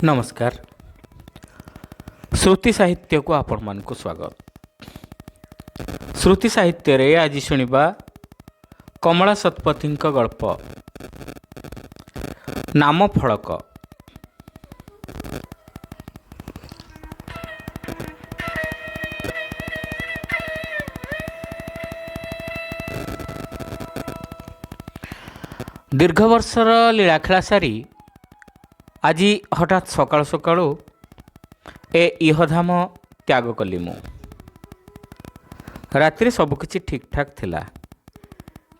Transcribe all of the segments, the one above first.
नमस्कार। श्रुति साहित्य को आपण मानक स्वागत। श्रुति साहित्य रे आज शुणिबा कमला शतपथी गल्प नाम फलक। दीर्घ वर्षर लीलाखेला सारी आज हठात सकाळु सकाळु ए इहधाम त्याग कली मु। राति सबकिछि ठीक ठाक थिला।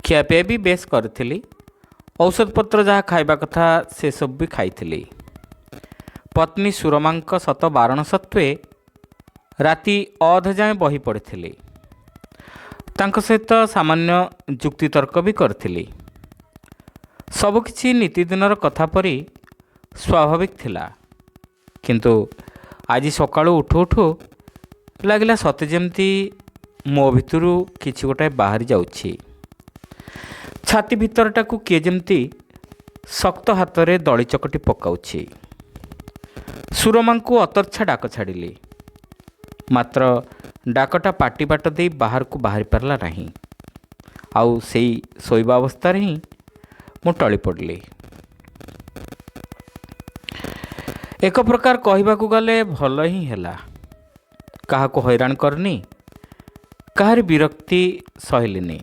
खियापिया भी बेस करी। औषध पत्र जहाँ खाइबा कथा से सब भी खाई। पत्नी सुरमा सत बारण सत्वे राति अध जाए बही पड़ी सहित सामान्य जुक्तितर्क भी करी। सबकिछि नीतिदिनर कथा परी स्वाभाविक थिला, किंतु आज सकाळु उठु उठु लगिला सते जेमती मो भितरु किछि गोटाए बाहरी जाउछि। छाती भितरटा को किए जेमती शक्त हाथ रे दଳି चकटी पकाउछि। सुरमा को अतर्छा डाक छाड़िली, मात्र डाकटा पाटी बाट दे बाहर को बाहरी पारला नहीं। आउ सेई शोइबा अवस्था ही मु टली पड़ली। एक प्रकार कहबाकू गले भल ही हैला। काहाको हैरान करनी, काहारी विरक्ति सहलिनी,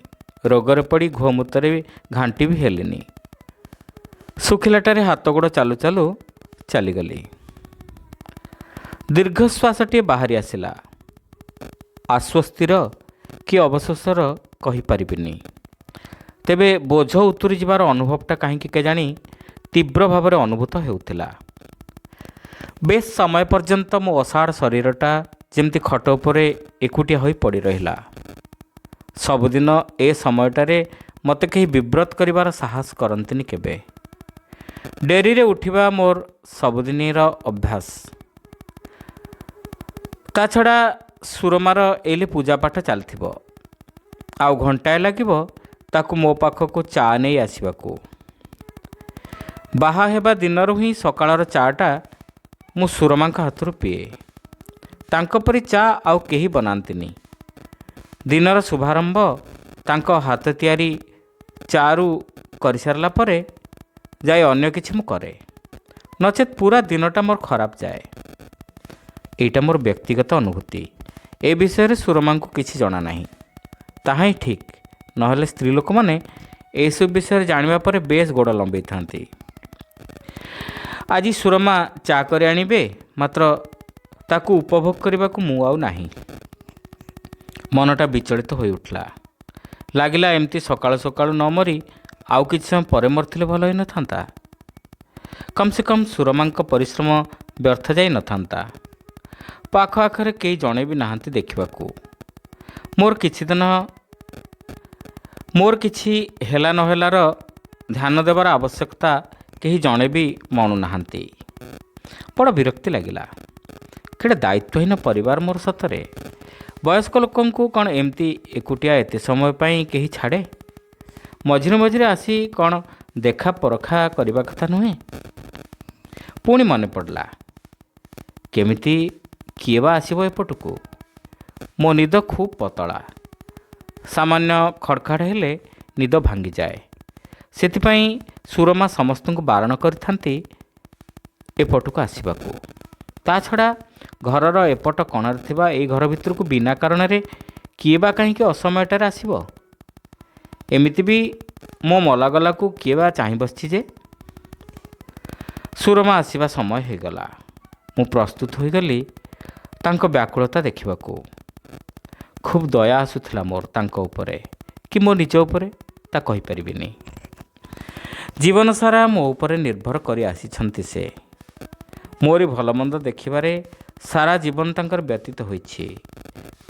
रोगरे पड़ी घोमुतरे घांटी भी हेलिनी। सुखिलाटारे हाथ गोड़ चालू चालू चलीगली। दीर्घश्वासटी बाहरी आसिला। आश्वस्तिर कि अवशोषर कहीपरिबिनी, तेबे बोझ उतुरी जिबार अनुभवटा कहीं केजाणी तीव्र भाव अनुभूत हेउथिला। बेस समय पर्यंत मो असाड़ शरीरटा जेमती खट उपरे एकुटिया होई पड़ी रहिला। सबुदिन ए समयटारे मते कहीं विव्रत करिवार साहस करंतिनी केबे। डेरी रे उठिबा मोर सबुदिनीर अभ्यास। ता छड़ा सुरमार एले पूजा पाठ चलथिबो, आउ घंटाए लागिबो ताकू मो पाखको चा नहीं आसीबाकू। बाहा हेबा दिनरु ही सकाळर चाटा मु सुरमा हाथरू पीए। तांको परी चा आउ केही बनांतिनी। दिनर शुभारंभ तांको हाथ तियारी चारू कर सारला परे जाय अन्य किछि मु करे, नचेत पूरा दिनटा मोर खराब जाए। एटा मोर व्यक्तिगत अनुभूति। ए विषय सुरमा को किछि जणा नाही, ताहा ही ठीक। नहले स्त्री लोक माने ए सब विषय जानिबा परे बेस गोड़ लंबई थांती। आज सुरमा चा कर आनिबे, मात्र ताकू उपभोग करने को मु आउ नाही। मनटा विचलित हो उठला। लागिला एमती सकाळु सकाळु न मरी आउ किछि समय परे मरथिले भल होई न थांता। कम से कम सुरमांक परिश्रम व्यर्थ जाई न थांता। पाख आखरे केही जणे भी नाहंती देखिबाकू। मोर किछि हेला न हेलार ध्यान देवार आवश्यकता केही जणे भी मनु नाहंती। बड़ विरक्ति लागिला। केड़े दायित्वहीन परिवार मोर सतरे। वयस्क लोकन को कौन एमती एकुटिया एते समय पाई केही छाड़े? मझिरे मझिरे आसी कौन देखा परखा करबा कथा नुहे? पुणी मन पड़ला, केमिति किए बा आसीबो एपटकू। मो निद खूब पतला। सामान्य खड़खाड़ हेले निद भांगी जाए। सेतिपाई सुरमा समस्त को बारण करथांती एपटकू आसीबाकू। ता छड़ा घरर एपट कणार थिबा ए घर भितर को बिना कारण रे किए बा कहीं असमयटार आसीबो? एमिति भी मो मलागला को किए बा चाहि बसछि जे। सुरमा आसीबा समय हो गला। मु प्रस्तुत हो गली तांको व्याकुलता देखिबाकू। खूब दया आसुथिला मोर तांको उपरे, कि मो निज उपरे ता कहि परिबिनी। जीवन सारा मो उपरे निर्भर करी आसीछंती से। मोरी भलमंद देखिबारे सारा जीवन तांकर व्यतीत होइछि।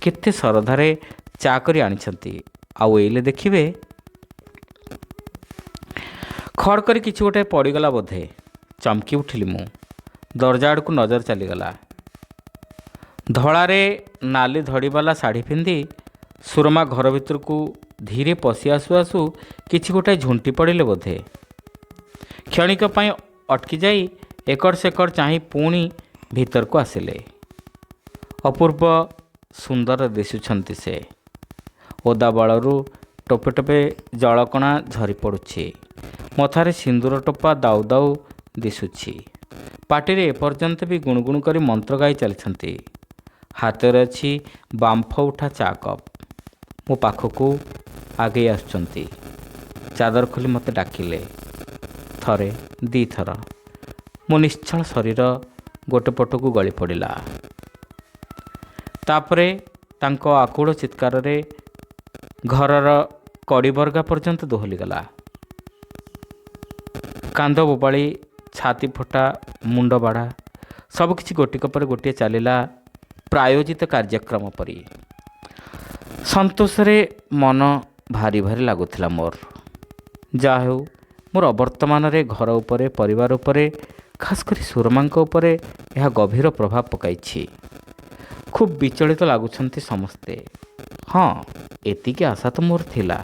केते सरधारे चा करी आनिछंती, आउ एले देखिबे खड़ करी किछि गोटे पड़ीगला बोधे। चमकी उठिली मु। दरजा आड़ को नजर चलीगला। धड़ारे नाली धड़ीवाला शाढ़ी पिंधि सुरमा घर भितर को धीरे पशि आसु आसु किछि गोटाए झुंटी पड़िले बोधे। क्षणिक अटकी जाई ଏକଡ଼ ସେକଡ଼ ଚାହିଁ ପୁଣି ଭିତରକୁ ଆସିଲେ। ଅପୂର୍ବ ସୁନ୍ଦର ଦିଶୁଛନ୍ତି ସେ। ଓଦା ବଳରୁ ଟୋପେ ଟୋପେ ଜଳକଣା ଝରି ପଡ଼ୁଛି। ମଥାରେ ସିନ୍ଦୁର ଟୋପା ଦାଉ ଦାଉ ଦିଶୁଛି। ପାଟିରେ ଏପର୍ଯ୍ୟନ୍ତ ବି ଗୁଣୁଗୁଣୁ କରି ମନ୍ତ୍ର ଗାଇ ଚାଲିଛନ୍ତି। ହାତରେ ଅଛି ବାମ୍ଫ ଉଠା ଚା କପ୍। ମୋ ପାଖକୁ ଆଗେଇ ଆସୁଛନ୍ତି। ଚାଦର ଖୋଲି ମୋତେ ଡାକିଲେ। ଥରେ ଦିଥର ମୋ ନିଶ୍ଚଳ ଶରୀର ଗୋଟେ ପଟକୁ ଗଳି ପଡ଼ିଲା। ତାପରେ ତାଙ୍କ ଆକୁଳ ଚିତ୍କାରରେ ଘରର କଡ଼ିବର୍ଗା ପର୍ଯ୍ୟନ୍ତ ଦୋହଲିଗଲା। କାନ୍ଦ ବୋବାଳି, ଛାତି ଫଟା, ମୁଣ୍ଡ ବାଡ଼ା ସବୁକିଛି ଗୋଟିକ ପରେ ଗୋଟିଏ ଚାଲିଲା ପ୍ରାୟୋଜିତ କାର୍ଯ୍ୟକ୍ରମ ପରି। ସନ୍ତୋଷରେ ମନ ଭାରି ଭାରି ଲାଗୁଥିଲା ମୋର। ଯାହା ହେଉ, ମୋର ଅବର୍ତ୍ତମାନରେ ଘର ଉପରେ, ପରିବାର ଉପରେ, ଖାସ୍ କରି ସୁରମାଙ୍କ ଉପରେ ଏହା ଗଭୀର ପ୍ରଭାବ ପକାଇଛି। ଖୁବ୍ ବିଚଳିତ ଲାଗୁଛନ୍ତି ସମସ୍ତେ। ହଁ, ଏତିକି ଆଶା ତ ମୋର ଥିଲା।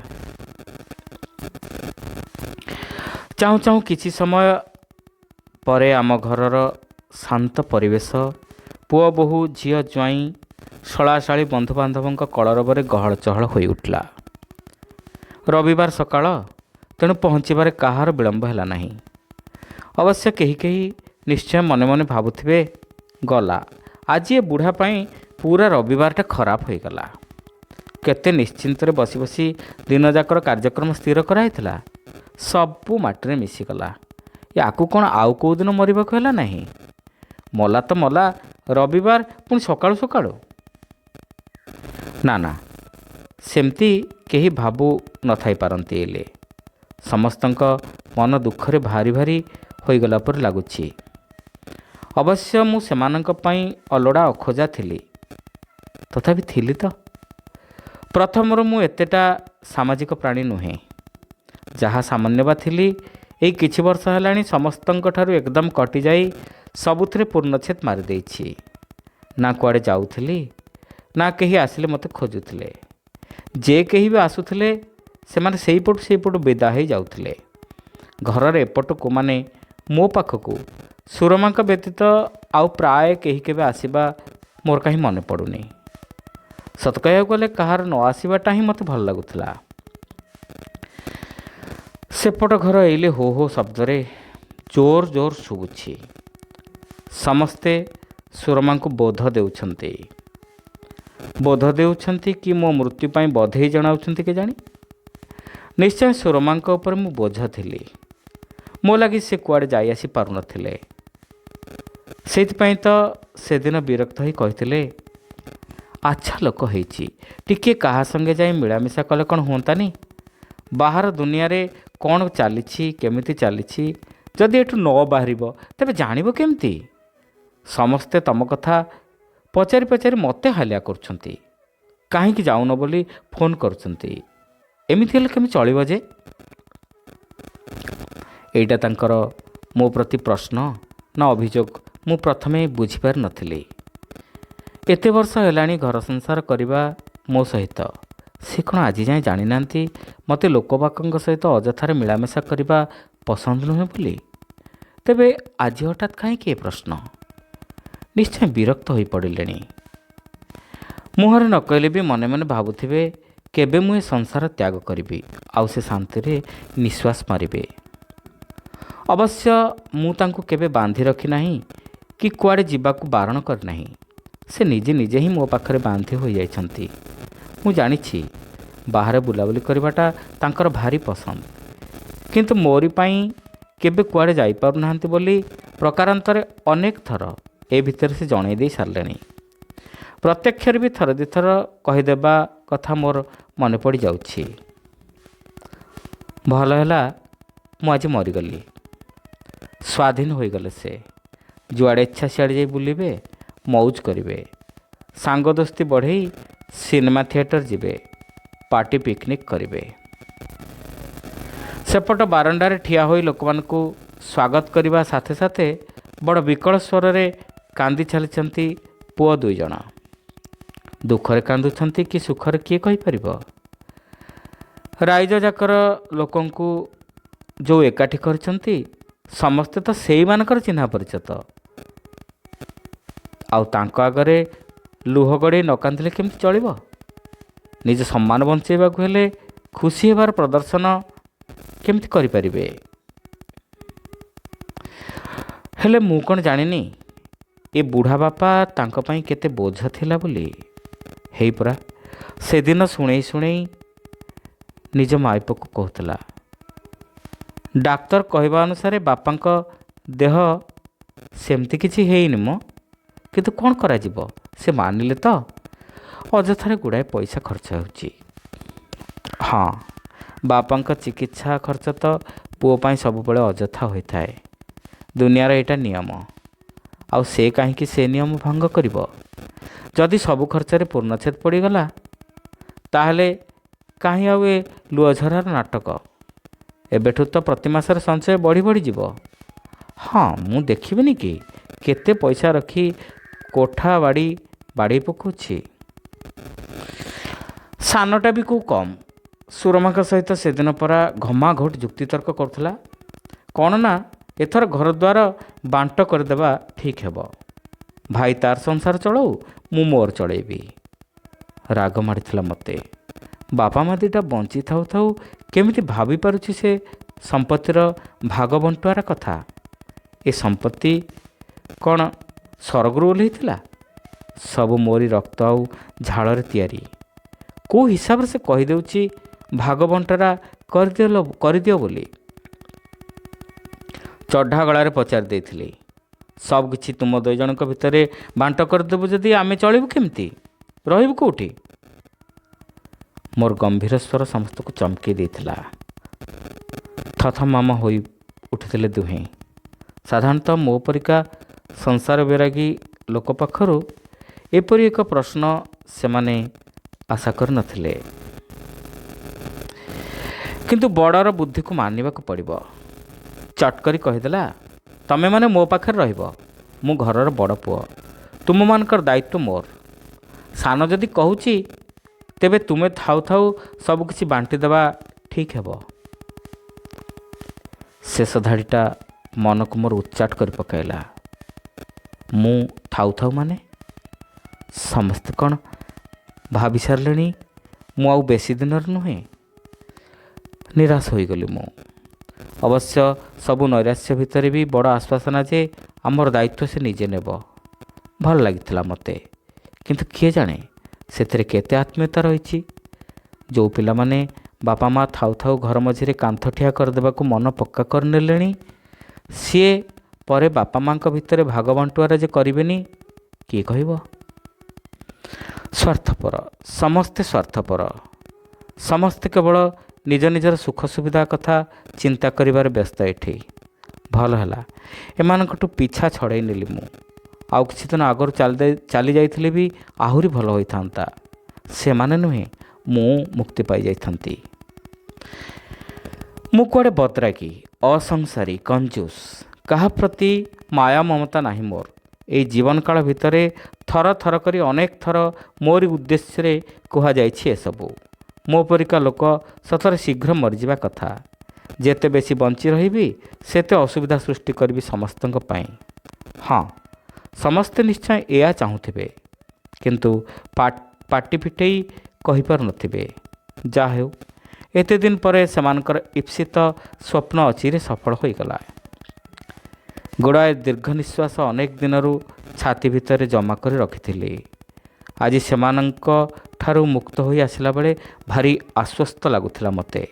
ଚାହୁଁ ଚାହୁଁ କିଛି ସମୟ ପରେ ଆମ ଘରର ଶାନ୍ତ ପରିବେଶ, ପୁଅ ବୋହୂ, ଝିଅ ଜ୍ୱାଇଁ, ଶଳାଶାଳୀ, ବନ୍ଧୁବାନ୍ଧବଙ୍କ କଳରବରେ ଗହଳ ଚହଳ ହୋଇଉଠିଲା। ରବିବାର ସକାଳ, ତେଣୁ ପହଞ୍ଚିବାରେ କାହାର ବିଳମ୍ବ ହେଲା ନାହିଁ। ଅବଶ୍ୟ କେହି କେହି ନିଶ୍ଚୟ ମନେ ମନେ ଭାବୁଥିବେ, ଗଲା, ଆଜି ଏ ବୁଢ଼ା ପାଇଁ ପୁରା ରବିବାରଟା ଖରାପ ହୋଇଗଲା। କେତେ ନିଶ୍ଚିନ୍ତରେ ବସି ବସି ଦିନଯାକର କାର୍ଯ୍ୟକ୍ରମ ସ୍ଥିର କରାହେଇଥିଲା, ସବୁ ମାଟିରେ ମିଶିଗଲା। ୟାକୁ କ'ଣ ଆଉ କେଉଁ ଦିନ ମରିବାକୁ ହେଲା ନାହିଁ? ମଲା ତ ମଲା, ରବିବାର, ପୁଣି ସକାଳୁ ସକାଳୁ। ନା ନା, ସେମିତି କେହି ଭାବୁ ନଥାଇ ପାରନ୍ତି। ଏଲେ ସମସ୍ତଙ୍କ ମନ ଦୁଃଖରେ ଭାରି ଭାରି ହୋଇଗଲା ପରି ଲାଗୁଛି। ଅବଶ୍ୟ ମୁଁ ସେମାନଙ୍କ ପାଇଁ ଅଲୋଡ଼ା ଅଖୋଜା ଥିଲି। ତଥାପି ଥିଲି ତ। ପ୍ରଥମରୁ ମୁଁ ଏତେଟା ସାମାଜିକ ପ୍ରାଣୀ ନୁହେଁ। ଯାହା ସାମାନ୍ୟ ବା ଥିଲି, ଏଇ କିଛି ବର୍ଷ ହେଲାଣି ସମସ୍ତଙ୍କଠାରୁ ଏକଦମ କଟିଯାଇ ସବୁଥିରେ ପୂର୍ଣ୍ଣଚ୍ଛେଦ ମାରିଦେଇଛି। ନା କୁଆଡ଼େ ଯାଉଥିଲି, ନା କେହି ଆସିଲେ ମୋତେ ଖୋଜୁଥିଲେ। ଯେ କେହି ବି ଆସୁଥିଲେ, ସେମାନେ ସେଇପଟୁ ବିଦା ହେଇ ଯାଉଥିଲେ। ଘରର ଏପଟକୁ, ମାନେ ମୋ ପାଖକୁ, ସୁରମାଙ୍କ ବ୍ୟତୀତ ଆଉ ପ୍ରାୟ କେହି କେବେ ଆସିବା ମୋର କାହିଁ ମନେ ପଡ଼ୁନି। ସତ କହିବାକୁ ଗଲେ କାହାର ନ ଆସିବାଟା ହିଁ ମୋତେ ଭଲ ଲାଗୁଥିଲା। ସେପଟ ଘର ଏଇଲେ ହୋ ହୋ ଶବ୍ଦରେ ଜୋର ଜୋର ଶୁଭୁଛି। ସମସ୍ତେ ସୁରମାଙ୍କୁ ବୋଧ ଦେଉଛନ୍ତି କି ମୋ ମୃତ୍ୟୁ ପାଇଁ ବଧେଇ ଜଣାଉଛନ୍ତି କେଜାଣି। ନିଶ୍ଚୟ ସୁରମାଙ୍କ ଉପରେ ମୁଁ ବୋଝ ଥିଲି। ମୋ ଲାଗି ସେ କୁଆଡ଼େ ଯାଇ ଆସି ପାରୁନଥିଲେ। ସେଇଥିପାଇଁ ତ ସେଦିନ ବିରକ୍ତ ହୋଇ କହିଥିଲେ, ଆଚ୍ଛା ଲୋକ ହେଇଛି, ଟିକିଏ କାହା ସଙ୍ଗେ ଯାଇ ମିଳାମିଶା କଲେ କ'ଣ ହୁଅନ୍ତାନି? ବାହାର ଦୁନିଆରେ କ'ଣ ଚାଲିଛି, କେମିତି ଚାଲିଛି, ଯଦି ଏଠୁ ନ ବାହାରିବ ତେବେ ଜାଣିବ କେମିତି? ସମସ୍ତେ ତମ କଥା ପଚାରି ପଚାରି ମୋତେ ହାଲିଆ କରୁଛନ୍ତି। କାହିଁକି ଯାଉନ ବୋଲି ଫୋନ୍ କରୁଛନ୍ତି। ଏମିତି ହେଲେ କେମିତି ଚଳିବ ଯେ? ଏଇଟା ତାଙ୍କର ମୋ ପ୍ରତି ପ୍ରଶ୍ନ ନା ଅଭିଯୋଗ, ମୁଁ ପ୍ରଥମେ ବୁଝିପାରିନଥିଲି। ଏତେ ବର୍ଷ ହେଲାଣି ଘର ସଂସାର କରିବା ମୋ ସହିତ, ସେ କ'ଣ ଆଜି ଯାଏଁ ଜାଣିନାହାନ୍ତି ମୋତେ ଲୋକବାକଙ୍କ ସହିତ ଅଯଥାରେ ମିଳାମିଶା କରିବା ପସନ୍ଦ ନୁହେଁ ବୋଲି? ତେବେ ଆଜି ହଠାତ୍ କାହିଁକି ଏ ପ୍ରଶ୍ନ? ନିଶ୍ଚୟ ବିରକ୍ତ ହୋଇପଡ଼ିଲେଣି। ମୁହଁରେ ନ କହିଲେ ବି ମନେ ମନେ ଭାବୁଥିବେ, କେବେ ମୁଁ ଏ ସଂସାର ତ୍ୟାଗ କରିବି ଆଉ ସେ ଶାନ୍ତିରେ ନିଶ୍ୱାସ ମାରିବେ। ଅବଶ୍ୟ ମୁଁ ତାଙ୍କୁ କେବେ ବାନ୍ଧି ରଖି ନାହିଁ କି କୁଆଡ଼େ ଯିବାକୁ ବାରଣ କରିନାହିଁ। ସେ ନିଜେ ନିଜେ ହିଁ ମୋ ପାଖରେ ବାନ୍ଧି ହୋଇଯାଇଛନ୍ତି। ମୁଁ ଜାଣିଛି ବାହାରେ ବୁଲାବୁଲି କରିବାଟା ତାଙ୍କର ଭାରି ପସନ୍ଦ, କିନ୍ତୁ ମୋରି ପାଇଁ କେବେ କୁଆଡ଼େ ଯାଇପାରୁନାହାନ୍ତି ବୋଲି ପ୍ରକାରାନ୍ତରେ ଅନେକ ଥର ଏ ଭିତରେ ସେ ଜଣାଇ ଦେଇ ସାରିଲେଣି। ପ୍ରତ୍ୟକ୍ଷରେ ବି ଥରେ ଦୁଇଥର କହିଦେବା କଥା ମୋର ମନେ ପଡ଼ିଯାଉଛି। ଭଲ ହେଲା ମୁଁ ଆଜି ମରିଗଲି। ସ୍ୱାଧୀନ ହୋଇଗଲେ ସେ। ଯୁଆଡ଼େ ଇଚ୍ଛା ସିଆଡ଼େ ଯାଇ ବୁଲିବେ, ମଉଜ କରିବେ, ସାଙ୍ଗ ଦୋସ୍ତି ବଢ଼େଇ ସିନେମା ଥିଏଟର ଯିବେ, ପାର୍ଟି ପିକନିକ୍ କରିବେ। ସେପଟ ବାରଣ୍ଡାରେ ଠିଆ ହୋଇ ଲୋକମାନଙ୍କୁ ସ୍ୱାଗତ କରିବା ସାଥେ ସାଥେ ବଡ଼ ବିକଳ ସ୍ୱରରେ କାନ୍ଦି ଚାଲିଛନ୍ତି ପୁଅ ଦୁଇ ଜଣ। ଦୁଃଖରେ କାନ୍ଦୁଛନ୍ତି କି ସୁଖରେ କିଏ କହିପାରିବ? ରାଇଜ ଯାକର ଲୋକଙ୍କୁ ଯେଉଁ ଏକାଠି କରିଛନ୍ତି, ସମସ୍ତେ ତ ସେଇମାନଙ୍କର ଚିହ୍ନା ପରିଚିତ। ଆଉ ତାଙ୍କ ଆଗରେ ଲୁହ ଗଡ଼େଇ ନ କାନ୍ଦିଲେ କେମିତି ଚଳିବ? ନିଜ ସମ୍ମାନ ବଞ୍ଚାଇବାକୁ ହେଲେ ଖୁସି ହେବାର ପ୍ରଦର୍ଶନ କେମିତି କରିପାରିବେ? ହେଲେ ମୁଁ କ'ଣ ଜାଣିନି ଏ ବୁଢ଼ା ବାପା ତାଙ୍କ ପାଇଁ କେତେ ବୋଝ ଥିଲା ବୋଲି। ହେଇ ପରା ସେଦିନ ଶୁଣେଇ ଶୁଣେଇ ନିଜ ମାଇପକୁ କହୁଥିଲା। ଡାକ୍ତର କହିବା ଅନୁସାରେ ବାପାଙ୍କ ଦେହ ସେମିତି କିଛି ହେଇନି ମ, କିନ୍ତୁ କ'ଣ କରାଯିବ, ସେ ମାନିଲେ ତ ଅଯଥାରେ ଗୁଡ଼ାଏ ପଇସା ଖର୍ଚ୍ଚ ହେଉଛି। ହଁ, ବାପାଙ୍କ ଚିକିତ୍ସା ଖର୍ଚ୍ଚ ତ ପୁଅ ପାଇଁ ସବୁବେଳେ ଅଯଥା ହୋଇଥାଏ। ଦୁନିଆର ଏଇଟା ନିୟମ। ଆଉ ସେ କାହିଁକି ସେ ନିୟମ ଭଙ୍ଗ କରିବ? ଯଦି ସବୁ ଖର୍ଚ୍ଚରେ ପୂର୍ଣ୍ଣଚ୍ଛେଦ ପଡ଼ିଗଲା ତାହେଲେ କାହିଁ ଆଉ ଏ ଲୁଅଝରାର ନାଟକ? ଏବେଠୁ ତ ପ୍ରତି ମାସରେ ସଞ୍ଚୟ ବଢ଼ି ବଢ଼ିଯିବ। ହଁ, ମୁଁ ଦେଖିବିନି କି କେତେ ପଇସା ରଖି କୋଠା ବାଡ଼ି ବାଡ଼େଇ ପକାଉଛି। ସାନଟା ବି କେଉଁ କମ୍। ସୁରମାଙ୍କ ସହିତ ସେଦିନ ପରା ଘମାଘୋଟ ଯୁକ୍ତିତର୍କ କରୁଥିଲା। କ'ଣ ନା ଏଥର ଘରଦ୍ୱାର ବାଣ୍ଟ କରିଦେବା ଠିକ୍ ହେବ। ଭାଇ ତାର ସଂସାର ଚଳାଉ, ମୁଁ ମୋର ଚଳେଇବି। ରାଗ ମାଡ଼ିଥିଲା ମୋତେ। ବାପା ମା ଦୁଇଟା ବଞ୍ଚି ଥାଉ ଥାଉ କେମିତି ଭାବି ପାରୁଛି ସେ ସମ୍ପତ୍ତିର ଭାଗ ବଣ୍ଟୁଆର କଥା। ଏ ସମ୍ପତ୍ତି କ'ଣ ସ୍ୱର୍ଗରୁ ଓହ୍ଲାଇଥିଲା? ସବୁ ମୋରି ରକ୍ତ ଆଉ ଝାଳରେ ତିଆରି। କେଉଁ ହିସାବରେ ସେ କହିଦେଉଛି ଭାଗ ବଣ୍ଟରା କରିଦିଅ ବୋଲି। ଚଢ଼ା ଗଳାରେ ପଚାରି ଦେଇଥିଲି, ସବୁକିଛି ତୁମ ଦୁଇ ଜଣଙ୍କ ଭିତରେ ବାଣ୍ଟ କରିଦେବୁ ଯଦି ଆମେ ଚଳିବୁ କେମିତି, ରହିବୁ କେଉଁଠି? ମୋର ଗମ୍ଭୀର ସ୍ୱର ସମସ୍ତଙ୍କୁ ଚମକି ଦେଇଥିଲା। ଥଥମାମ ହୋଇ ଉଠିଥିଲେ ଦୁହେଁ। ସାଧାରଣତଃ ମୋ ପରିକା ସଂସାର ବିରାଗୀ ଲୋକ ପାଖରୁ ଏପରି ଏକ ପ୍ରଶ୍ନ ସେମାନେ ଆଶା କରିନଥିଲେ। କିନ୍ତୁ ବଡ଼ର ବୁଦ୍ଧିକୁ ମାନିବାକୁ ପଡ଼ିବ। ଚଟକରି କହିଦେଲା, ତମେମାନେ ମୋ ପାଖରେ ରହିବ। ମୁଁ ଘରର ବଡ଼ ପୁଅ, ତୁମମାନଙ୍କର ଦାୟିତ୍ୱ ମୋର। ସାନ ଯଦି କହୁଛି ତେବେ ତୁମେ ଥାଉ ଥାଉ ସବୁକିଛି ବାଣ୍ଟିଦେବା ଠିକ୍ ହେବ। ଶେଷ ଧାଡ଼ିଟା ମନକୁ ମୋର ଉଚ୍ଚାଟ କରି ପକାଇଲା। ମୁଁ ଥାଉ ଥାଉ ମାନେ? ସମସ୍ତେ କ'ଣ ଭାବି ସାରିଲେଣି ମୁଁ ଆଉ ବେଶୀ ଦିନର ନୁହେଁ? ନିରାଶ ହୋଇଗଲି ମୁଁ। ଅବଶ୍ୟ ସବୁ ନୈରାଶ୍ୟ ଭିତରେ ବି ବଡ଼ ଆଶ୍ୱାସନା ଯେ ଆମର ଦାୟିତ୍ୱ ସେ ନିଜେ ନେବ। ଭଲ ଲାଗିଥିଲା ମୋତେ। କିନ୍ତୁ କିଏ ଜାଣେ ସେଥିରେ କେତେ ଆତ୍ମୀୟତା ରହିଛି। ଯେଉଁ ପିଲାମାନେ ବାପା ମା ଥାଉ ଥାଉ ଘର ମଝିରେ କାନ୍ଥ ଠିଆ କରିଦେବାକୁ ମନ ପକ୍କା କରିନେଲେଣି, ସିଏ ପରେ ବାପା ମାଙ୍କ ଭିତରେ ଭାଗ ବାଣ୍ଟୁଆର ଯେ କରିବେନି, କିଏ କହିବ? ସ୍ୱାର୍ଥପର, ସମସ୍ତେ ସ୍ୱାର୍ଥପର। ସମସ୍ତେ କେବଳ ନିଜ ନିଜର ସୁଖ ସୁବିଧା କଥା ଚିନ୍ତା କରିବାରେ ବ୍ୟସ୍ତ ଏଠି। ଭଲ ହେଲା ଏମାନଙ୍କଠୁ ପିଛା ଛଡ଼େଇ ନେଲି ମୁଁ। ଆଉ କିଛି ଦିନ ଆଗରୁ ଚାଲି ଯାଇଥିଲେ ବି ଆହୁରି ଭଲ ହୋଇଥାନ୍ତା। ସେମାନେ ନୁହେଁ, ମୁଁ ମୁକ୍ତି ପାଇଯାଇଥାନ୍ତି। ମୁଁ କୁଆଡ଼େ ବଦ୍ରାଗୀ, ଅସଂସାରୀ, କଞ୍ଜୁସ୍, କାହା ପ୍ରତି ମାୟା ମମତା ନାହିଁ ମୋର। ଏଇ ଜୀବନକାଳ ଭିତରେ ଥର ଥର କରି ଅନେକ ଥର ମୋରି ଉଦ୍ଦେଶ୍ୟରେ କୁହାଯାଇଛି ଏସବୁ। ମୋ ପରିକା ଲୋକ ସତରେ ଶୀଘ୍ର ମରିଯିବା କଥା। ଯେତେ ବେଶୀ ବଞ୍ଚି ରହିବି ସେତେ ଅସୁବିଧା ସୃଷ୍ଟି କରିବି ସମସ୍ତଙ୍କ ପାଇଁ। ହଁ, ସମସ୍ତେ ନିଶ୍ଚୟ ଏଇଆ ଚାହୁଁଥିବେ, କିନ୍ତୁ ପାଟି ଫିଟେଇ କହିପାରୁନଥିବେ। ଯାହା ହେଉ ଏତେ ଦିନ ପରେ ସେମାନଙ୍କର ଇପ୍ସିତ ସ୍ୱପ୍ନ ଅଚିରେ ସଫଳ ହୋଇଗଲା। ଗୁଡ଼ାଏ ଦୀର୍ଘ ନିଶ୍ୱାସ ଅନେକ ଦିନରୁ ଛାତି ଭିତରେ ଜମା କରି ରଖିଥିଲି। ଆଜି ସେମାନଙ୍କ ଠାରୁ ମୁକ୍ତ ହୋଇ ଆସିଲା ବେଳେ ଭାରି ଆଶ୍ୱସ୍ତ ଲାଗୁଥିଲା ମୋତେ।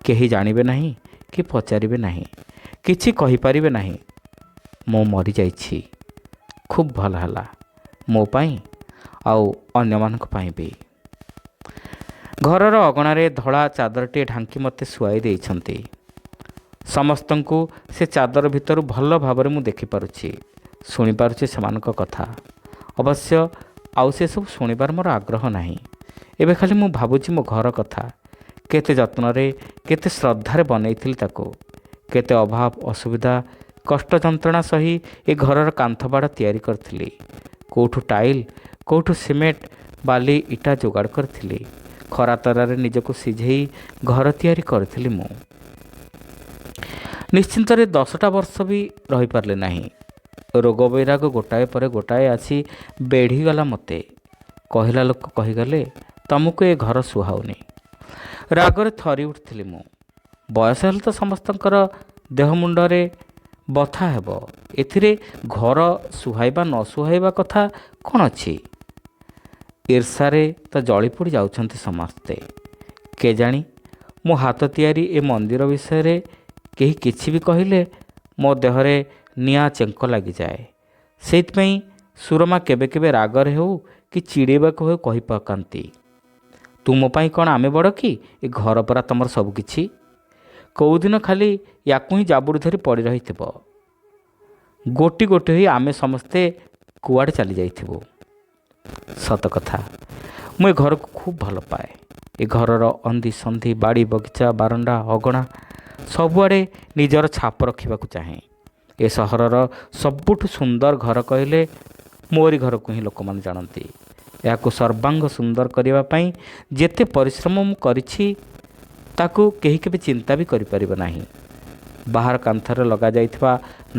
କେହି ଜାଣିବେ ନାହିଁ କି ପଚାରିବେ ନାହିଁ, କିଛି କହିପାରିବେ ନାହିଁ। ମୁଁ ମରିଯାଇଛି। ଖୁବ୍ ଭଲ ହେଲା, ମୋ ପାଇଁ ଆଉ ଅନ୍ୟମାନଙ୍କ ପାଇଁ ବି। ଘରର ଅଗଣାରେ ଧଳା ଚାଦରଟିଏ ଢାଙ୍କି ମୋତେ ଶୁଆଇ ଦେଇଛନ୍ତି। ସମସ୍ତଙ୍କୁ ସେ ଚାଦର ଭିତରୁ ଭଲ ଭାବରେ ମୁଁ ଦେଖିପାରୁଛି, ଶୁଣିପାରୁଛି ସେମାନଙ୍କ କଥା। ଅବଶ୍ୟ ଆଉ ସେସବୁ ଶୁଣିବାର ମୋର ଆଗ୍ରହ ନାହିଁ। ଏବେ ଖାଲି ମୁଁ ଭାବୁଛି ମୋ ଘର କଥା। କେତେ ଯତ୍ନରେ, କେତେ ଶ୍ରଦ୍ଧାରେ ବନେଇଥିଲି ତାକୁ। କେତେ ଅଭାବ, ଅସୁବିଧା, କଷ୍ଟ ଯନ୍ତ୍ରଣା ସହି ଏ ଘରର କାନ୍ଥବାଡ଼ ତିଆରି କରିଥିଲି। କେଉଁଠୁ ଟାଇଲ୍, କେଉଁଠୁ ସିମେଣ୍ଟ, ବାଲି, ଇଟା ଯୋଗାଡ଼ କରିଥିଲି। ଖରା ତରାରେ ନିଜକୁ ସିଝେଇ ଘର ତିଆରି କରିଥିଲି ମୁଁ। ନିଶ୍ଚିନ୍ତରେ 10ଟା ବର୍ଷ ବି ରହିପାରିଲେ ନାହିଁ। ରୋଗ ବୈରାଗ ଗୋଟାଏ ପରେ ଗୋଟାଏ ଆସି ବେଢ଼ିଗଲା ମୋତେ। କହିଲା ଲୋକ କହିଗଲେ, ତମକୁ ଏ ଘର ସୁହାଉନି। ରାଗରେ ଥରି ଉଠିଥିଲି ମୁଁ। ବୟସ ହେଲେ ତ ସମସ୍ତଙ୍କର ଦେହ ମୁଣ୍ଡରେ ବଥା ହେବ, ଏଥିରେ ଘର ସୁହାଇବା ନ ସୁହାଇବା କଥା କ'ଣ ଅଛି? ଈର୍ଷାରେ ତ ଜଳିପୋଡ଼ି ଯାଉଛନ୍ତି ସମସ୍ତେ। କେଜାଣି ମୋ ହାତ ତିଆରି ଏ ମନ୍ଦିର ବିଷୟରେ କେହି କିଛି ବି କହିଲେ ମୋ ଦେହରେ ନିଆଁ ଚେଙ୍କ ଲାଗିଯାଏ। ସେଇଥିପାଇଁ ସୁରମା କେବେ କେବେ ରାଗରେ ହେଉ କି ଚିଡ଼େଇବାକୁ ହେଉ କହି ପକାନ୍ତି, ତୁମ ପାଇଁ କ'ଣ ଆମେ ବଡ଼ କି? ଏ ଘର ପରା ତୁମର ସବୁକିଛି। କେଉଁଦିନ ଖାଲି ୟାକୁ ହିଁ ଜାବୁଡ଼ି ଧରି ପଡ଼ି ରହିଥିବ। ଗୋଟି ଗୋଟି ହୋଇ ଆମେ ସମସ୍ତେ କୁଆଡ଼େ ଚାଲି ଯାଇଥିବୁ। ସତ କଥା, ମୁଁ ଏ ଘରକୁ ଖୁବ୍ ଭଲ ପାଏ। ଏ ଘରର ଅନ୍ଧି ସନ୍ଧି, ବାଡ଼ି ବଗିଚା, ବାରଣ୍ଡା, ଅଗଣା ସବୁଆଡ଼େ ନିଜର ଛାପ ରଖିବାକୁ ଚାହେଁ। ଏ ସହରର ସବୁଠୁ ସୁନ୍ଦର ଘର କହିଲେ ମୋରି ଘରକୁ ହିଁ ଲୋକମାନେ ଜାଣନ୍ତି। ଏହାକୁ ସର୍ବାଙ୍ଗ ସୁନ୍ଦର କରିବା ପାଇଁ ଯେତେ ପରିଶ୍ରମ ମୁଁ କରିଛି ତାକୁ କେହି କେବେ ଚିନ୍ତା ବି କରିପାରିବ ନାହିଁ। ବାହାର କାନ୍ଥରେ ଲଗାଯାଇଥିବା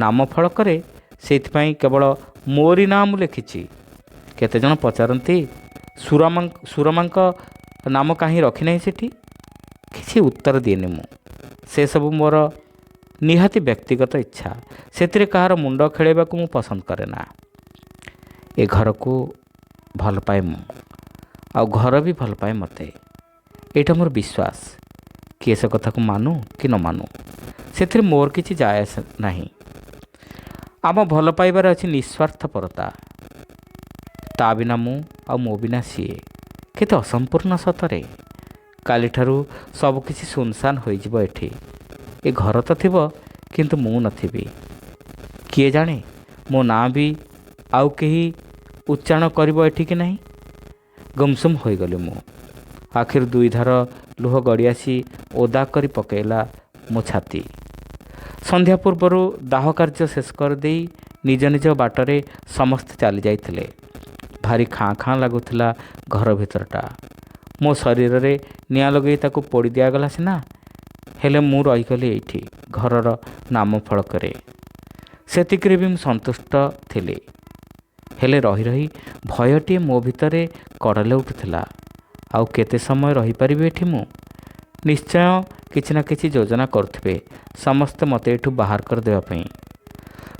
ନାମ ଫଳକରେ ସେଇଥିପାଇଁ କେବଳ ମୋରି ନାଁ ମୁଁ ଲେଖିଛି। କେତେଜଣ ପଚାରନ୍ତି, ସୁରମାଙ୍କ ନାମ କାହିଁ ରଖିନାହିଁ ସେଠି? କିଛି ଉତ୍ତର ଦିଏନି ମୁଁ। ସେସବୁ ମୋର ନିହାତି ବ୍ୟକ୍ତିଗତ ଇଚ୍ଛା। ସେଥିରେ କାହାର ମୁଣ୍ଡ ଖେଳାଇବାକୁ ମୁଁ ପସନ୍ଦ କରେ ନା। ଏ ଘରକୁ ଭଲ ପାଏ ମୁଁ, ଆଉ ଘର ବି ଭଲ ପାଏ ମୋତେ। ଏଇଟା ମୋର ବିଶ୍ୱାସ। କିଏ ସେ କଥାକୁ ମାନୁ କି ନ ମାନୁ, ସେଥିରେ ମୋର କିଛି ଯାଏ ଆସେ ନାହିଁ। ଆମ ଭଲ ପାଇବାରେ ଅଛି ନିଃସ୍ୱାର୍ଥପରତା। ତା ବିନା ମୁଁ ଆଉ ମୋ ବିନା ସିଏ। କେତେ ଅସମ୍ପୂର୍ଣ୍ଣ ସତରେ। କାଲିଠାରୁ ସବୁକିଛି ସୁନସାନ ହୋଇଯିବ ଏଠି। ଏ ଘର ତ ଥିବ, କିନ୍ତୁ ମୁଁ ନଥିବି। କିଏ ଜାଣେ ମୋ ନାଁ ବି ଆଉ କେହି ଉଚ୍ଚାରଣ କରିବ ଏଠି କି ନାହିଁ। ଗୁମସୁମ ହୋଇଗଲି ମୁଁ। ଆଖିରୁ 2 ଧାର ଲୁହ ଗଡ଼ିଆସି ଓଦା କରି ପକାଇଲା ମୋ ଛାତି। ସନ୍ଧ୍ୟା ପୂର୍ବରୁ ଦାହ କାର୍ଯ୍ୟ ଶେଷ କରିଦେଇ ନିଜ ନିଜ ବାଟରେ ସମସ୍ତେ ଚାଲି ଯାଇଥିଲେ। ଭାରି ଖାଁ ଖାଁ ଲାଗୁଥିଲା ଘର ଭିତରଟା। ମୋ ଶରୀରରେ ନିଆଁ ଲଗାଇ ତାକୁ ପୋଡ଼ି ଦିଆଗଲା ସିନା, ହେଲେ ମୁଁ ରହିଗଲି ଏଇଠି ଘରର ନାମ ଫଳକରେ। ସେତିକିରେ ବି ମୁଁ ସନ୍ତୁଷ୍ଟ ଥିଲି। ହେଲେ ରହି ରହି ଭୟଟିଏ ମୋ ଭିତରେ କଡ଼ଲେ ଉଠୁଥିଲା। ଆଉ କେତେ ସମୟ ରହିପାରିବି ଏଠି ମୁଁ? ନିଶ୍ଚୟ କିଛି ନା କିଛି ଯୋଜନା କରୁଥିବେ ସମସ୍ତେ ମୋତେ ଏଠୁ ବାହାର କରିଦେବା ପାଇଁ।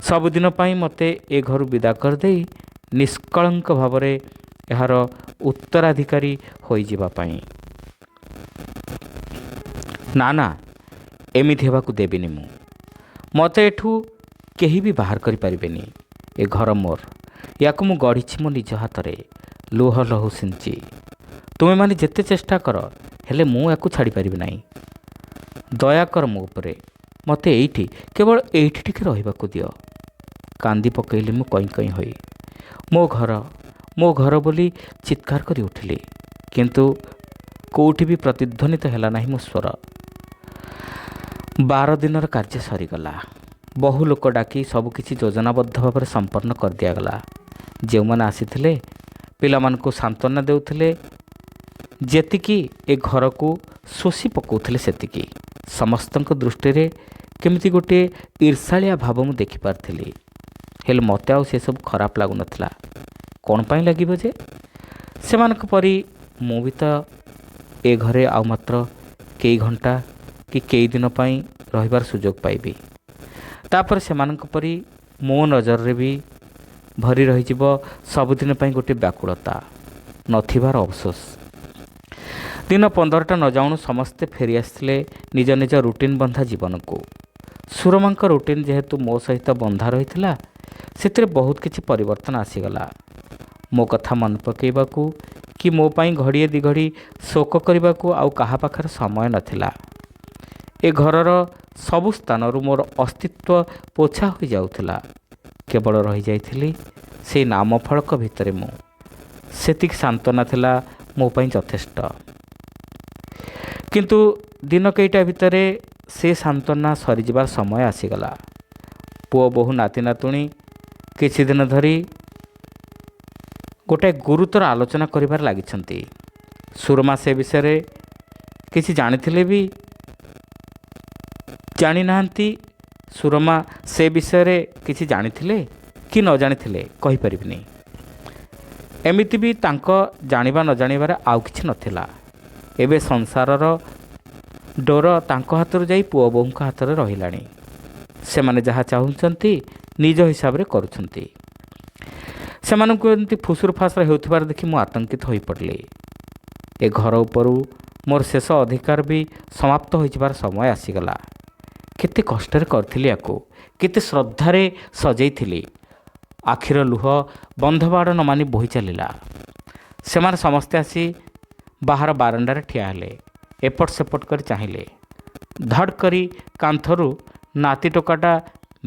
ସବୁଦିନ ପାଇଁ ମୋତେ ଏ ଘରୁ ବିଦା କରିଦେଇ ନିଷ୍କଳଙ୍କ ଭାବରେ ଏହାର ଉତ୍ତରାଧିକାରୀ ହୋଇଯିବା ପାଇଁ। ନା ନା, ଏମିତି ହେବାକୁ ଦେବିନି ମୁଁ। ମୋତେ ଏଠୁ କେହି ବି ବାହାର କରିପାରିବେନି। ଏ ଘର ମୋର। ୟାକୁ ମୁଁ ଗଢ଼ିଛି ମୋ ନିଜ ହାତରେ, ଲୁହ ଲହୁ ସିଞ୍ଚି। ତୁମେମାନେ ଯେତେ ଚେଷ୍ଟା କର, ହେଲେ ମୁଁ ୟାକୁ ଛାଡ଼ିପାରିବି ନାହିଁ। ଦୟାକର ମୋ ଉପରେ। ମୋତେ ଏଇଠି, କେବଳ ଏଇଠି ଟିକେ ରହିବାକୁ ଦିଅ। କାନ୍ଦି ପକାଇଲି ମୁଁ କଇଁ କଇଁ ହୋଇ। ମୋ ଘର ବୋଲି ଚିତ୍କାର କରି ଉଠିଲି, କିନ୍ତୁ କେଉଁଠି ବି ପ୍ରତିଧ୍ୱନିତ ହେଲା ନାହିଁ ମୋ ସ୍ୱର। 12 ଦିନର କାର୍ଯ୍ୟ ସରିଗଲା। ବହୁ ଲୋକ ଡାକି ସବୁକିଛି ଯୋଜନାବଦ୍ଧ ଭାବରେ ସମ୍ପନ୍ନ କରିଦିଆଗଲା। ଯେଉଁମାନେ ଆସିଥିଲେ ପିଲାମାନଙ୍କୁ ସାନ୍ତ୍ୱନା ଦେଉଥିଲେ ଯେତିକି, ଏ ଘରକୁ ଶୋଷି ପକାଉଥିଲେ ସେତିକି। ସମସ୍ତଙ୍କ ଦୃଷ୍ଟିରେ କେମିତି ଗୋଟିଏ ଈର୍ଷାଳିଆ ଭାବ ମୁଁ ଦେଖିପାରିଥିଲି। ହେଲେ ମୋତେ ଆଉ ସେସବୁ ଖରାପ ଲାଗୁନଥିଲା। କ'ଣ ପାଇଁ ଲାଗିବ ଯେ? ସେମାନଙ୍କ ପରି ମୁଁ ବି ତ ଏ ଘରେ ଆଉ ମାତ୍ର କେଇ ଘଣ୍ଟା କି କେଇ ଦିନ ପାଇଁ ରହିବାର ସୁଯୋଗ ପାଇବି। ତାପରେ ସେମାନଙ୍କ ପରି ମୋ ନଜରରେ ବି ଭରି ରହିଯିବ ସବୁଦିନ ପାଇଁ ଗୋଟିଏ ବ୍ୟାକୁଳତା, ନଥିବାର ଅଫସୋସ। ଦିନ 15ଟା ନ ଯାଉଣୁ ସମସ୍ତେ ଫେରିଆସିଥିଲେ ନିଜ ନିଜ ରୁଟିନ୍ ବନ୍ଧା ଜୀବନକୁ। ସୁରମାଙ୍କ ରୁଟିନ୍ ଯେହେତୁ ମୋ ସହିତ ବନ୍ଧା ରହିଥିଲା, ସେଥିରେ ବହୁତ କିଛି ପରିବର୍ତ୍ତନ ଆସିଗଲା। ମୋ କଥା ମନେ ପକାଇବାକୁ କି ମୋ ପାଇଁ ଘଡ଼ିଏ 2 ଘଡ଼ି ଶୋକ କରିବାକୁ ଆଉ କାହା ପାଖରେ ସମୟ ନଥିଲା। ଏ ଘରର ସବୁ ସ୍ଥାନରୁ ମୋର ଅସ୍ତିତ୍ୱ ପୋଛା ହୋଇଯାଉଥିଲା। କେବଳ ରହିଯାଇଥିଲି ସେଇ ନାମ ଫଳକ ଭିତରେ ମୁଁ। ସେତିକି ସାନ୍ତ୍ୱନା ଥିଲା ମୋ ପାଇଁ ଯଥେଷ୍ଟ। କିନ୍ତୁ ଦିନ କେଇଟା ଭିତରେ ସେ ସାନ୍ତ୍ୱନା ସରିଯିବାର ସମୟ ଆସିଗଲା। ପୁଅ ବୋହୂ ନାତି ନାତୁଣୀ କିଛି ଦିନ ଧରି ଗୋଟାଏ ଗୁରୁତର ଆଲୋଚନା କରିବାରେ ଲାଗିଛନ୍ତି। ସୁରମା ସେ ବିଷୟରେ କିଛି ଜାଣିଥିଲେ ବି ଜାଣିନାହାନ୍ତି ସୁରମା ସେ ବିଷୟରେ କିଛି ଜାଣିଥିଲେ କି ନ ଜାଣିଥିଲେ କହିପାରିବିନି। ଏମିତି ବି ତାଙ୍କ ଜାଣିବା ନ ଜାଣିବାରେ ଆଉ କିଛି ନଥିଲା। ଏବେ ସଂସାରର ଡୋର ତାଙ୍କ ହାତରୁ ଯାଇ ପୁଅ ବୋହୂଙ୍କ ହାତରେ ରହିଲାଣି। ସେମାନେ ଯାହା ଚାହୁଁଛନ୍ତି ନିଜ ହିସାବରେ କରୁଛନ୍ତି। ସେମାନଙ୍କୁ ଏମିତି ଫୁସୁର ଫାସର ହେଉଥିବାର ଦେଖି ମୁଁ ଆତଙ୍କିତ ହୋଇପଡ଼ିଲି। ଏ ଘର ଉପରୁ ମୋର ଶେଷ ଅଧିକାର ବି ସମାପ୍ତ ହୋଇଯିବାର ସମୟ ଆସିଗଲା। କେତେ କଷ୍ଟରେ କରିଥିଲି ୟାକୁ, କେତେ ଶ୍ରଦ୍ଧାରେ ସଜେଇଥିଲି। ଆଖିର ଲୁହ ବନ୍ଧବାଡ଼ ନ ମାନି ବୋହି ଚାଲିଲା। ସେମାନେ ସମସ୍ତେ ଆସି ବାହାର ବାରଣ୍ଡାରେ ଠିଆ ହେଲେ। ଏପଟ ସେପଟ କରି ଚାହିଁଲେ। ଧଡ଼ କରି କାନ୍ଥରୁ ନାତି ଟୋକାଟା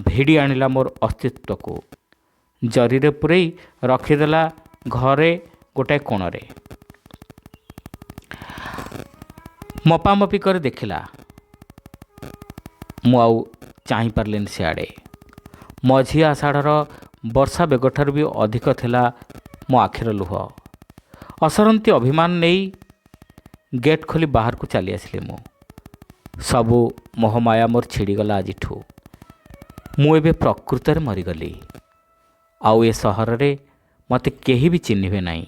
ଭିଡ଼ି ଆଣିଲା ମୋର ଅସ୍ତିତ୍ୱକୁ। ଜରିରେ ପୂରେଇ ରଖିଦେଲା ଘରେ ଗୋଟାଏ କୋଣରେ। ମପାମପି କରି ଦେଖିଲା। ମୁଁ ଆଉ ଚାହିଁପାରିଲିନି ସିଆଡ଼େ। ମଝି ଆଷାଢ଼ର ବର୍ଷା ବେଗଠାରୁ ବି ଅଧିକ ଥିଲା ମୋ ଆଖିର ଲୁହ। ଅସରନ୍ତି ଅଭିମାନ ନେଇ ଗେଟ୍ ଖୋଲି ବାହାରକୁ ଚାଲି ଆସିଲି ମୁଁ। ସବୁ ମୋହମାୟା ମୋର ଛିଡ଼ିଗଲା ଆଜିଠୁ। ମୁଁ ଏବେ ପ୍ରକୃତରେ ମରିଗଲି। ଆଉ ଏ ସହରରେ ମୋତେ କେହି ବି ଚିହ୍ନିବେ ନାହିଁ,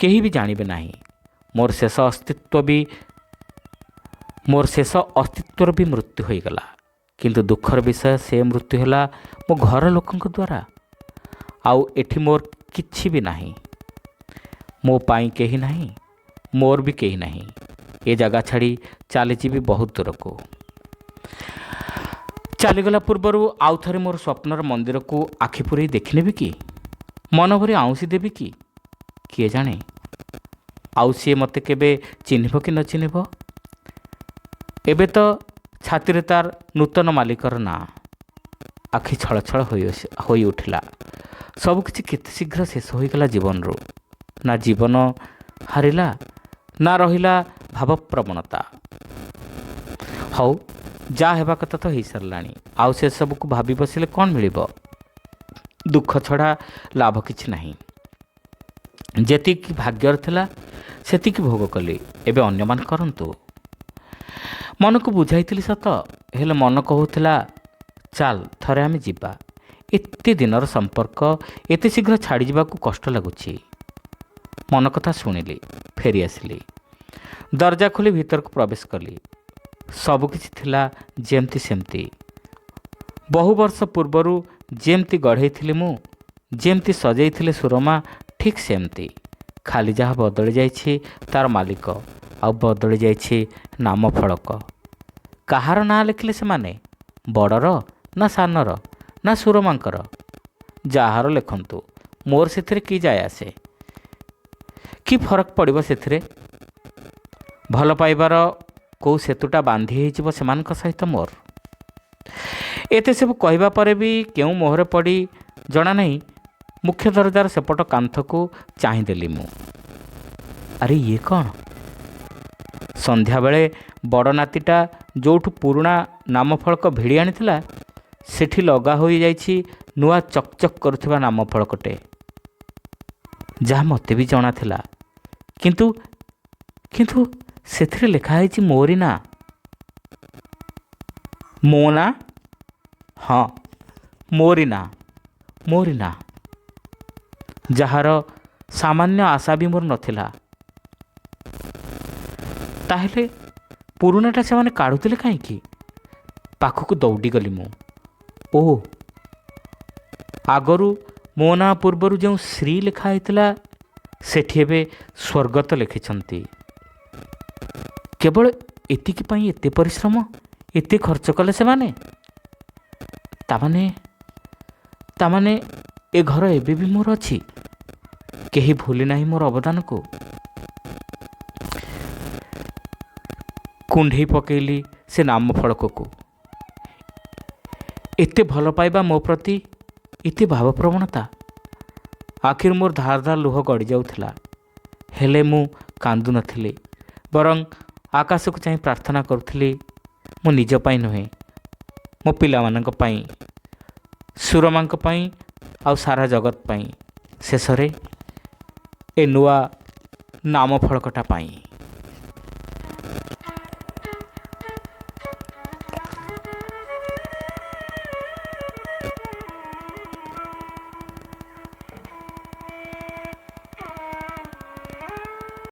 କେହି ବି ଜାଣିବେ ନାହିଁ। ମୋର ଶେଷ ଅସ୍ତିତ୍ୱର ବି ମୃତ୍ୟୁ ହୋଇଗଲା। କିନ୍ତୁ ଦୁଃଖର ବିଷୟ, ସେ ମୃତ୍ୟୁ ହେଲା ମୋ ଘର ଲୋକଙ୍କ ଦ୍ୱାରା। ଆଉ ଏଠି ମୋର କିଛି ବି ନାହିଁ। ମୋ ପାଇଁ କେହି ନାହିଁ, ମୋର ବି କେହି ନାହିଁ। ଏ ଜାଗା ଛାଡ଼ି ଚାଲିଯିବି ବହୁତ ଦୂରକୁ। ଚାଲିଗଲା ପୂର୍ବରୁ ଆଉ ଥରେ ମୋର ସ୍ୱପ୍ନର ମନ୍ଦିରକୁ ଆଖି ପୁରେଇ ଦେଖିନେବି କି? ମନ ଭରି ଆଉଁସି ଦେବି କି? କିଏ ଜାଣେ? ଆଉ ସିଏ ମୋତେ କେବେ ଚିହ୍ନିବ କି ନ ଚିହ୍ନିବ? ଏବେ ତ ଛାତିରେ ତାର ନୂତନ ମାଲିକର ନାଁ। ଆଖି ଛଳଛଳ ହୋଇ ଉଠିଲା। ସବୁକିଛି କେତେ ଶୀଘ୍ର ଶେଷ ହୋଇଗଲା ଜୀବନରୁ। ନା ଜୀବନ ହାରିଲା, ନା ରହିଲା ଭାବପ୍ରବଣତା। ହଉ, ଯାହା ହେବା କଥା ତ ହୋଇସାରିଲାଣି। ଆଉ ସେସବୁକୁ ଭାବି ବସିଲେ କ'ଣ ମିଳିବ? ଦୁଃଖ ଛଡ଼ା ଲାଭ କିଛି ନାହିଁ। ଯେତିକି ଭାଗ୍ୟର ଥିଲା ସେତିକି ଭୋଗ କଲି। ଏବେ ଅନ୍ୟମାନେ କରନ୍ତୁ। ମନକୁ ବୁଝାଇଥିଲି ସତ, ହେଲେ ମନ କହୁଥିଲା ଚାଲ ଥରେ ଆମେ ଯିବା। ଏତେ ଦିନର ସମ୍ପର୍କ ଏତେ ଶୀଘ୍ର ଛାଡ଼ିଯିବାକୁ କଷ୍ଟ ଲାଗୁଛି। ମନ କଥା ଶୁଣିଲି, ଫେରି ଆସିଲି। ଦରଜା ଖୋଲି ଭିତରକୁ ପ୍ରବେଶ କଲି। ସବୁକିଛି ଥିଲା ଯେମିତି ସେମିତି। ବହୁ ବର୍ଷ ପୂର୍ବରୁ ଯେମିତି ଗଢ଼େଇଥିଲି ମୁଁ, ଯେମିତି ସଜେଇଥିଲେ ସୁରମା, ଠିକ୍ ସେମିତି। ଖାଲି ଯାହା ବଦଳି ଯାଇଛି ତାର ମାଲିକ, ଆଉ ବଦଳି ଯାଇଛି ନାମ ଫଳକ। କାହାର ନାଁ ଲେଖିଲେ ସେମାନେ? ବଡ଼ର ନା ସାନର ନା ସୁରମାଙ୍କର? ଯାହାର ଲେଖନ୍ତୁ, ମୋର ସେଥିରେ କି ଯାଏ ଆସେ? କି ଫରକ ପଡ଼ିବ ସେଥିରେ? ଭଲ ପାଇବାର କେଉଁ ସେତୁଟା ବାନ୍ଧି ହେଇଯିବ ସେମାନଙ୍କ ସହିତ ମୋର? ଏତେ ସବୁ କହିବା ପରେ ବି କେଉଁ ମୋହରେ ପଡ଼ି ଜଣା ନାହିଁ, ମୁଖ୍ୟ ଦରଜାର ସେପଟ କାନ୍ଥକୁ ଚାହିଁଦେଲି ମୁଁ। ଆରେ ଇଏ କ'ଣ? ସନ୍ଧ୍ୟାବେଳେ ବଡ଼ ନାତିଟା ଯେଉଁଠୁ ପୁରୁଣା ନାମଫଳକ ଭିଡ଼ି ଆଣିଥିଲା, ସେଠି ଲଗା ହୋଇଯାଇଛି ନୂଆ ଚକଚକ୍ କରୁଥିବା ନାମଫଳକଟେ, ଯାହା ମୋତେ ବି ଜଣାଥିଲା। କିନ୍ତୁ ସେଥିରେ ଲେଖା ହେଇଛି ମୋରି ନାଁ। ମୋ ନାଁ? ହଁ, ମୋରି ନାଁ, ଯାହାର ସାମାନ୍ୟ ଆଶା ବି ମୋର ନଥିଲା। ତାହେଲେ ପୁରୁଣାଟା ସେମାନେ କାଢ଼ୁଥିଲେ କାହିଁକି? ପାଖକୁ ଦୌଡ଼ିଗଲି ମୁଁ। ଓ, ଆଗରୁ ମୋ ନାଁ ପୂର୍ବରୁ ଯେଉଁ ଶ୍ରୀ ଲେଖା ହେଇଥିଲା, ସେଠି ଏବେ ସ୍ୱର୍ଗତ ଲେଖିଛନ୍ତି। କେବଳ ଏତିକି ପାଇଁ ଏତେ ପରିଶ୍ରମ, ଏତେ ଖର୍ଚ୍ଚ କଲେ ସେମାନେ? ତାମାନେ ଏ ଘର ଏବେ ବି ମୋର ଅଛି। କେହି ଭୁଲି ନାହିଁ ମୋର ଅବଦାନକୁ। କୁଣ୍ଢେଇ ପକେଇଲି ସେ ନାମ ଫଳକକୁ। ଏତେ ଭଲ ପାଇବା ମୋ ପ୍ରତି, ଏତେ ଭାବପ୍ରବଣତା। ଆଖିରୁ ମୋର ଧାର ଧାର ଲୁହ ଗଡ଼ି ଯାଉଥିଲା। ହେଲେ ମୁଁ କାନ୍ଦୁ ନଥିଲି, ବରଂ ଆକାଶକୁ ଚାହିଁ ପ୍ରାର୍ଥନା କରୁଥିଲି, ମୋ ନିଜ ପାଇଁ ନୁହେଁ, ମୋ ପିଲାମାନଙ୍କ ପାଇଁ, ସୁରମାଙ୍କ ପାଇଁ, ଆଉ ସାରା ଜଗତ ପାଇଁ, ଶେଷରେ ଏ ନୂଆ ନାମ ଫଳକଟା ପାଇଁ।